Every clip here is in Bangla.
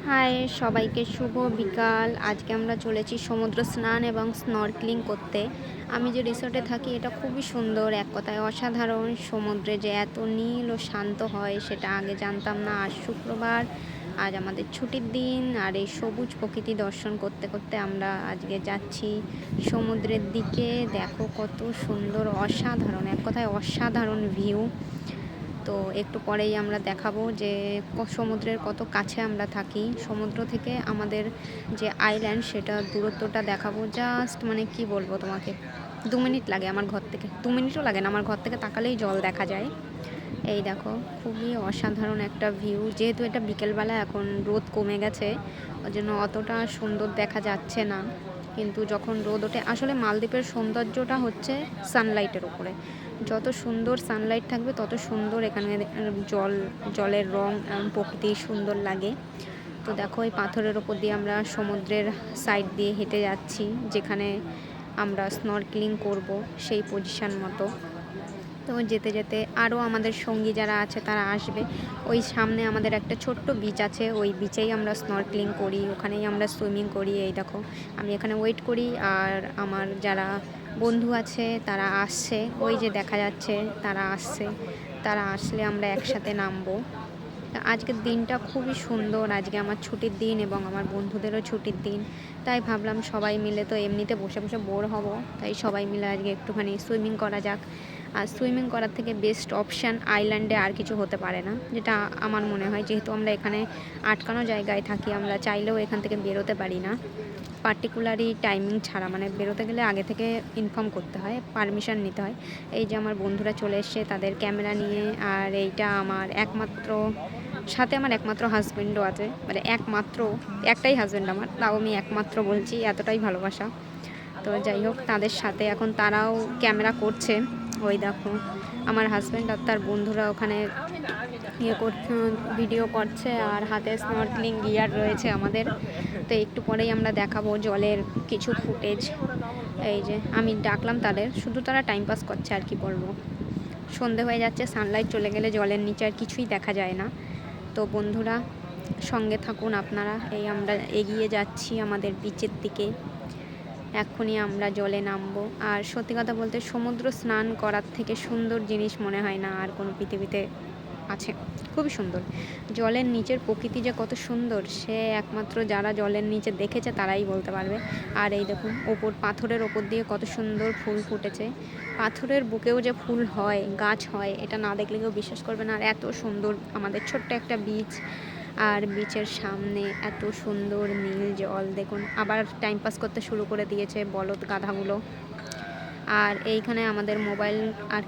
হাই সবাইকে শুভ বিকাল। আজকে আমরা চলেছি সমুদ্র স্নান এবং স্নরকেলিং করতে। আমি যে রিসোর্টে থাকি এটা খুবই সুন্দর, এক কথায় অসাধারণ। সমুদ্রে যে এত নীল ও শান্ত হয় সেটা আগে জানতাম না। আজ শুক্রবার, আজ আমাদের ছুটির দিন, আর এই সবুজ প্রকৃতি দর্শন করতে করতে আমরা আজকে যাচ্ছি সমুদ্রের দিকে। দেখো কত সুন্দর, অসাধারণ, এক কথায় অসাধারণ ভিউ। তো একটু পরেই আমরা দেখাবো যে সমুদ্রের কত কাছে আমরা থাকি। সমুদ্র থেকে আমাদের যে আইল্যান্ড সেটা দূরত্বটা দেখাবো। জাস্ট মানে কি বলবো তোমাকে, 2 মিনিট লাগে আমার ঘর থেকে, 2 মিনিটও লাগে না, আমার ঘর থেকে তাকালেই জল দেখা যায়। এই দেখো খুবই অসাধারণ একটা ভিউ। যেহেতু এটা বিকেলবেলা, এখন রোদ কমে গেছে, ওই জন্য অতটা সুন্দর দেখা যাচ্ছে না। কিন্তু যখন রোদ ওঠে, আসলে মালদ্বীপের সৌন্দর্যটা হচ্ছে সানলাইটের উপরে। যত সুন্দর সানলাইট থাকবে তত সুন্দর এখানে জলের রং, প্রকৃতি সুন্দর লাগে। তো দেখো এই পাথরের ওপর দিয়ে আমরা সমুদ্রের সাইড দিয়ে হেঁটে যাচ্ছি, যেখানে আমরা স্নরকেলিং করব সেই পজিশন মতো। তো যেতে যেতে আরও আমাদের সঙ্গী যারা আছে তারা আসবে। ওই সামনে আমাদের একটা ছোট্ট বিচ আছে, ওই বিচেই আমরা স্নরকেলিং করি, ওখানেই আমরা সুইমিং করি। এই দেখো আমি এখানে ওয়েট করি, আর আমার যারা বন্ধু আছে তারা আসছে, ওই যে দেখা যাচ্ছে তারা আসছে। তারা আসলে আমরা একসাথে নামবো। আজকের দিনটা খুবই সুন্দর। আজকে আমার ছুটির দিন এবং আমার বন্ধুদেরও ছুটির দিন, তাই ভাবলাম সবাই মিলে তো এমনিতে বসে বসে বোর হব, তাই সবাই মিলে আজকে একটুখানি সুইমিং করা যাক। আর সুইমিং করার থেকে বেস্ট অপশান আইল্যান্ডে আর কিছু হতে পারে না, যেটা আমার মনে হয়। যেহেতু আমরা এখানে আটকানো জায়গায় থাকি, আমরা চাইলেও এখান থেকে বেরোতে পারি না পার্টিকুলারই টাইমিং ছাড়া। মানে বেরোতে গেলে আগে থেকে ইনফর্ম করতে হয়, পারমিশন নিতে হয়। এই যে আমার বন্ধুরা চলে এসছে তাদের ক্যামেরা নিয়ে, আর এইটা আমার সাথে আমার একমাত্র হাজব্যান্ডও আছে। মানে একটাই হাজব্যান্ড আমার, তাও আমি একমাত্র বলছি, এতটাই ভালোবাসা। তো যাই হোক, তাদের সাথে এখন তারাও ক্যামেরা করছে। ওই দেখো আমার হাজব্যান্ড আর তার বন্ধুরা ওখানে ভিডিও করছে, আর হাতে স্নরকেলিং গিয়ার রয়েছে আমাদের। তো একটু পরেই আমরা দেখাবো জলের কিছু ফুটেজ। এই যে আমি ডাকলাম তাদের, শুধু তারা টাইম পাস করছে আর কি বলবো। সন্ধে হয়ে যাচ্ছে, সানলাইট চলে গেলে জলের নিচে আর কিছুই দেখা যায় না। তো বন্ধুরা সঙ্গে থাকুন আপনারা। এই আমরা এগিয়ে যাচ্ছি আমাদের বিচের দিকে, এক্ষুনি আমরা জলে নামবো। আর সত্যি কথা বলতে সমুদ্র স্নান করার থেকে সুন্দর জিনিস মনে হয় না আর কোনো পৃথিবীতে আছে। খুবই সুন্দর, জলের নিচের প্রকৃতি যে কত সুন্দর সে একমাত্র যারা জলের নিচে দেখেছে তারাই বলতে পারবে। আর এই দেখুন পাথরের ওপর দিয়ে কত সুন্দর ফুল ফুটেছে। পাথরের বুকেও যে ফুল হয়, গাছ হয়, এটা না দেখলে কেউ বিশ্বাস করবে না। আর এত সুন্দর আমাদের ছোট্ট একটা বিচ, আর বিচের সামনে এত সুন্দর নীল জল। দেখুন আবার টাইম পাস করতে শুরু করে দিয়েছে বলদ গাধাগুলো। আর এইখানে আমাদের মোবাইল আর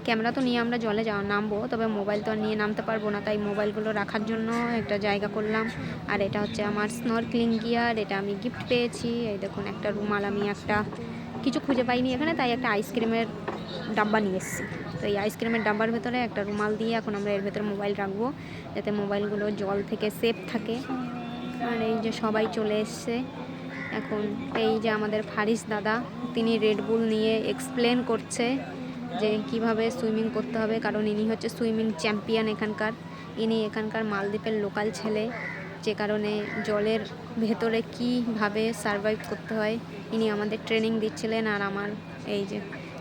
ক্যামেরা তো নিয়ে আমরা জলে নামবো, তবে মোবাইল তো আর নিয়ে নামতে পারবো না, তাই মোবাইলগুলো রাখার জন্য একটা জায়গা করলাম। আর এটা হচ্ছে আমার স্নরকেলিং গিয়ার, এটা আমি গিফট পেয়েছি। এই দেখুন একটা রুমাল, আমি একটা কিছু খুঁজে পাইনি এখানে, তাই একটা আইসক্রিমের ডাব্বা নিয়ে এসেছি। তো এই আইসক্রিমের ডাব্বার ভেতরে একটা রুমাল দিয়ে এখন আমরা এর ভেতরে মোবাইল রাখবো, যাতে মোবাইলগুলো জল থেকে সেফ থাকে। আর এই যে সবাই চলে এসছে এখন। এই যে আমাদের ফারিস দাদা, তিনি রেডবুল নিয়ে এক্সপ্লেন করছে যে কিভাবে সুইমিং করতে হবে, কারণ ইনি হচ্ছে সুইমিং চ্যাম্পিয়ন এখানকার। ইনি এখানকার মালদ্বীপের লোকাল ছেলে, যে কারণে জলের ভেতরে কীভাবে সারভাইভ করতে হয় ইনি আমাদের ট্রেনিং দিচ্ছিলেন। আর আমার এই যে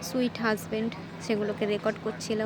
সুইট হাজব্যান্ড সেগুলোকে রেকর্ড করছিল।